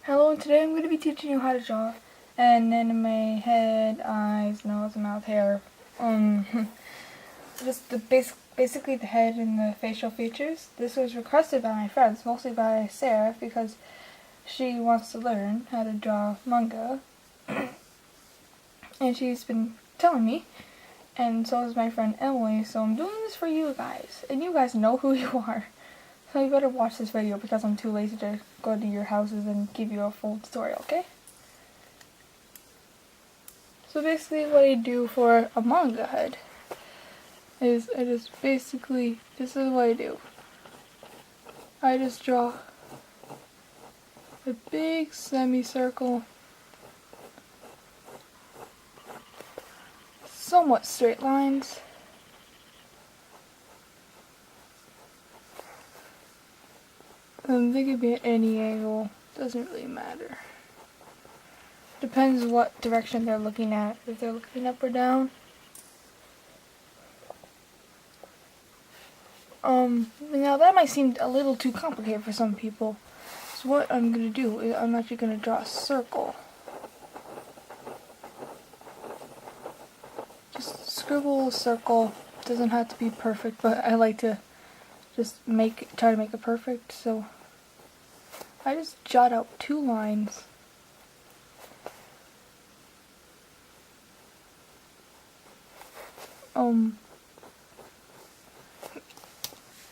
Hello, and today I'm going to be teaching you how to draw an anime head, eyes, nose, mouth, hair. Just the basically the head and the facial features. This was requested by my friends, mostly by Sarah, because she wants to learn how to draw manga. And she's been telling me, and so is my friend Emily, so I'm doing this for you guys. And you guys know who you are. So you better watch this video because I'm too lazy to go to your houses and give you a full tutorial, okay? So basically what I do for a manga head is this is what I do. I just draw a big semicircle, somewhat straight lines, and they could be at any angle, doesn't really matter. Depends what direction they're looking at, if they're looking up or down. Now that might seem a little too complicated for some people. So what I'm going to do is I'm actually going to draw a circle. Just scribble a circle. Doesn't have to be perfect, but I like to just try to make it perfect. So I just jot out 2 lines.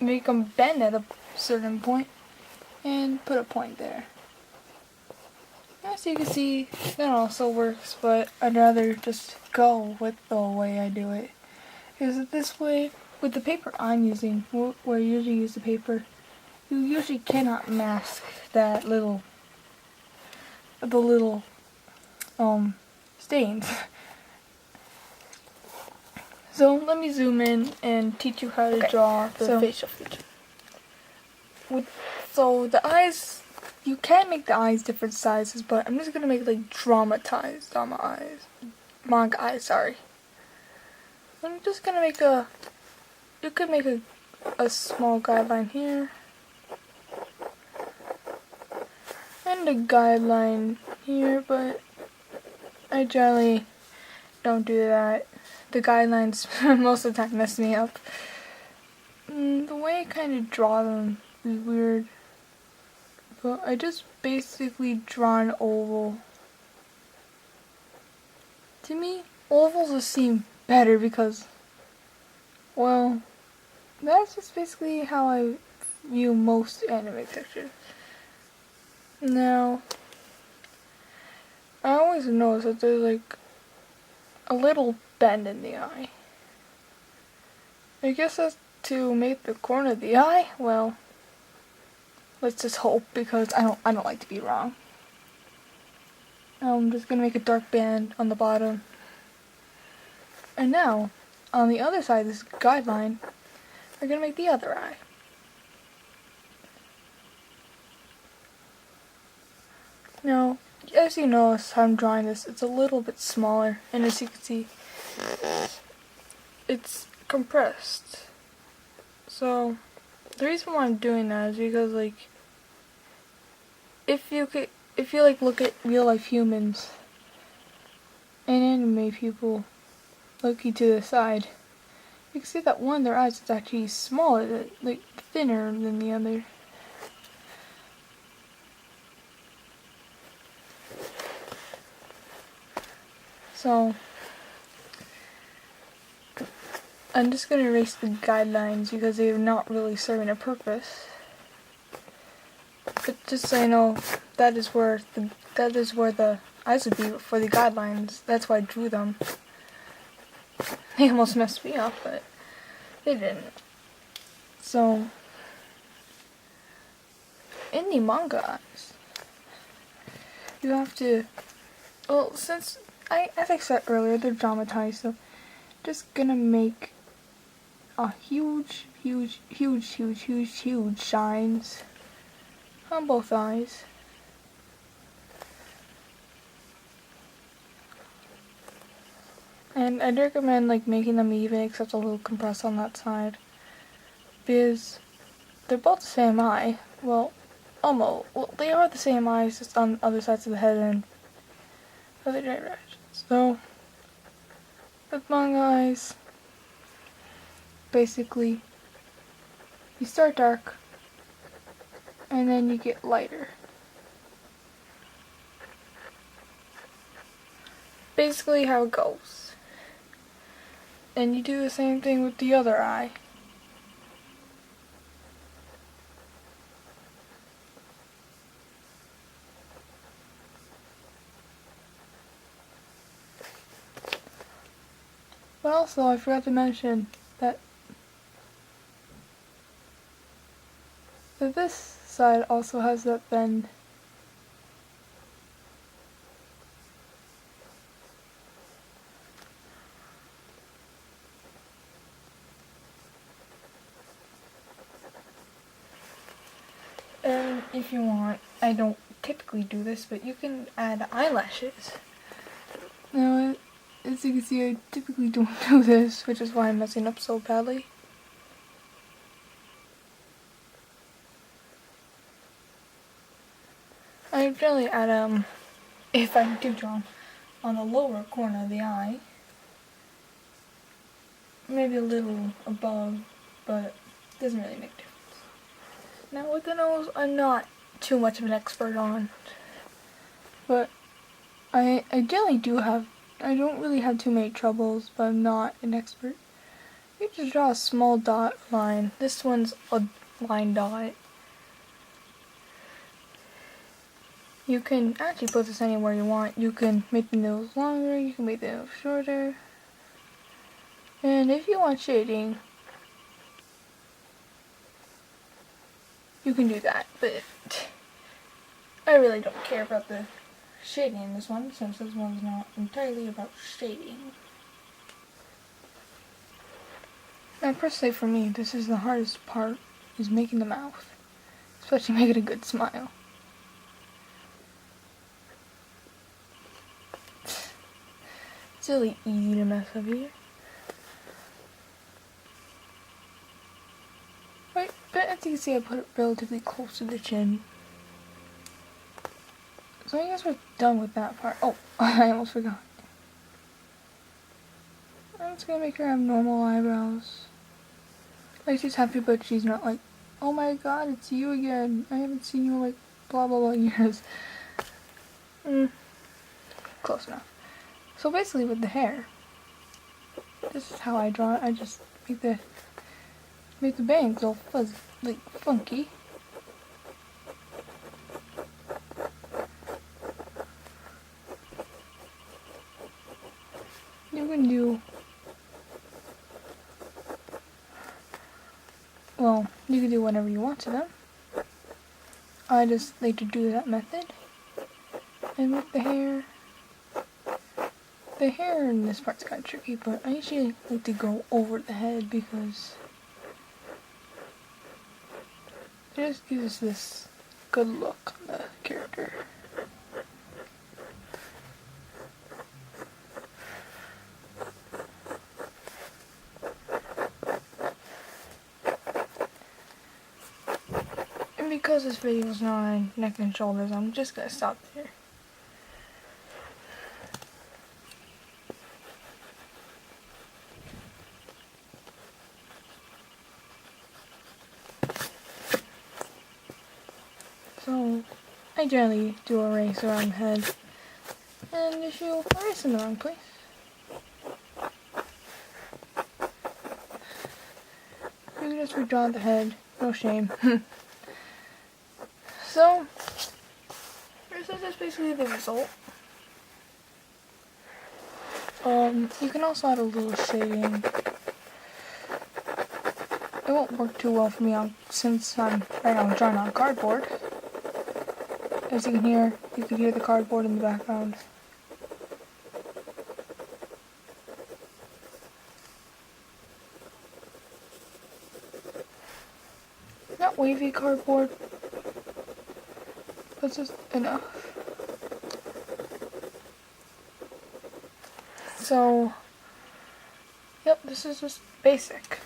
Make them bend at a certain point and put a point there. As you can see, that also works, but I'd rather just go with the way I do it. Because this way, with the paper I'm using, where I usually use the paper, you usually cannot mask that the little stains. So let me zoom in and teach you how to draw the facial feature. So the eyes, you can make the eyes different sizes, but I'm just gonna make like dramatized manga eyes, sorry. I'm just gonna make you could make a small guideline here, and a guideline here, but I generally don't do that. The guidelines most of the time mess me up. The way I kind of draw them is weird, but I just basically draw an oval. To me, ovals just seem better because, well, that's just basically how I view most anime pictures. Now, I always notice that there's like a little bend in the eye. I guess that's to make the corner of the eye. Well, let's just hope, because I don't like to be wrong. I'm just gonna make a dark band on the bottom. And now, on the other side of this guideline, we're gonna make the other eye. Now, as you notice how I'm drawing this, it's a little bit smaller, and as you can see, it's compressed. So, the reason why I'm doing that is because, like, if you look at real life humans and anime people looking to the side, you can see that one of their eyes is actually smaller, like thinner than the other. So, I'm just going to erase the guidelines because they're not really serving a purpose. But just so you know, that is where the eyes would be for the guidelines. That's why I drew them. They almost messed me up, but they didn't. So, in the manga eyes, you have to, well, since as I said earlier, they're dramatized, so just gonna make a huge shines on both eyes. And I'd recommend like making them even, except a little compressed on that side, because they're both the same eye. Well, almost, well, they are the same eyes, just on other sides of the head and other directions. So, with manga eyes, basically, you start dark, and then you get lighter. Basically how it goes. And you do the same thing with the other eye. But also, I forgot to mention that this side also has that bend. And if you want, I don't typically do this, but you can add eyelashes. Now, as you can see, I typically don't do this, which is why I'm messing up so badly. I generally add, if I do draw on the lower corner of the eye, maybe a little above, but it doesn't really make a difference. Now with the nose, I'm not too much of an expert on, but I generally do have, I don't really have too many troubles, but I'm not an expert. You just draw a small dot line. This one's a line dot. You can actually put this anywhere you want. You can make the nose longer, you can make the nose shorter. And if you want shading, you can do that, but I really don't care about the shading in this one, since this one's not entirely about shading. Now, personally for me, this is the hardest part, is making the mouth. Especially making a good smile. It's really easy to mess up here. Right, but as you can see, I put it relatively close to the chin. So I guess we're done with that part. Oh, I almost forgot. I'm just gonna make her have normal eyebrows. Like, she's happy, but she's not like, oh my god, it's you again. I haven't seen you in like blah blah blah years. Close enough. So basically with the hair, this is how I draw it. I just make the bangs all fuzzy, like funky. You can do, well, you can do whatever you want to them. I just like to do that method. And with the hair in this part's kind of tricky, but I usually like to go over the head because it just gives this good look on the character. And because this video is not on neck and shoulders, I'm just gonna stop there. So, I generally do a erase around the head. And if you erase in the wrong place, you can just redraw the head. No shame. So, this is just basically the result. You can also add a little shading. It won't work too well for me since I'm right now drawing on cardboard. As you can hear the cardboard in the background. Not wavy cardboard, but just enough. So, yep, this is just basic.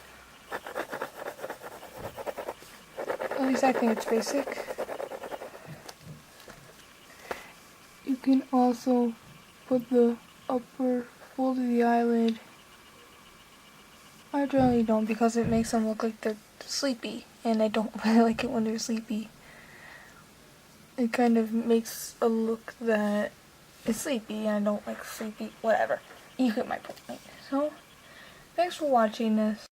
At least I think it's basic. You can also put the upper fold of the eyelid. I generally don't because it makes them look like they're sleepy, and I don't really like it when they're sleepy. It kind of makes a look that is sleepy, and I don't like sleepy, whatever. You get my point. So, thanks for watching this.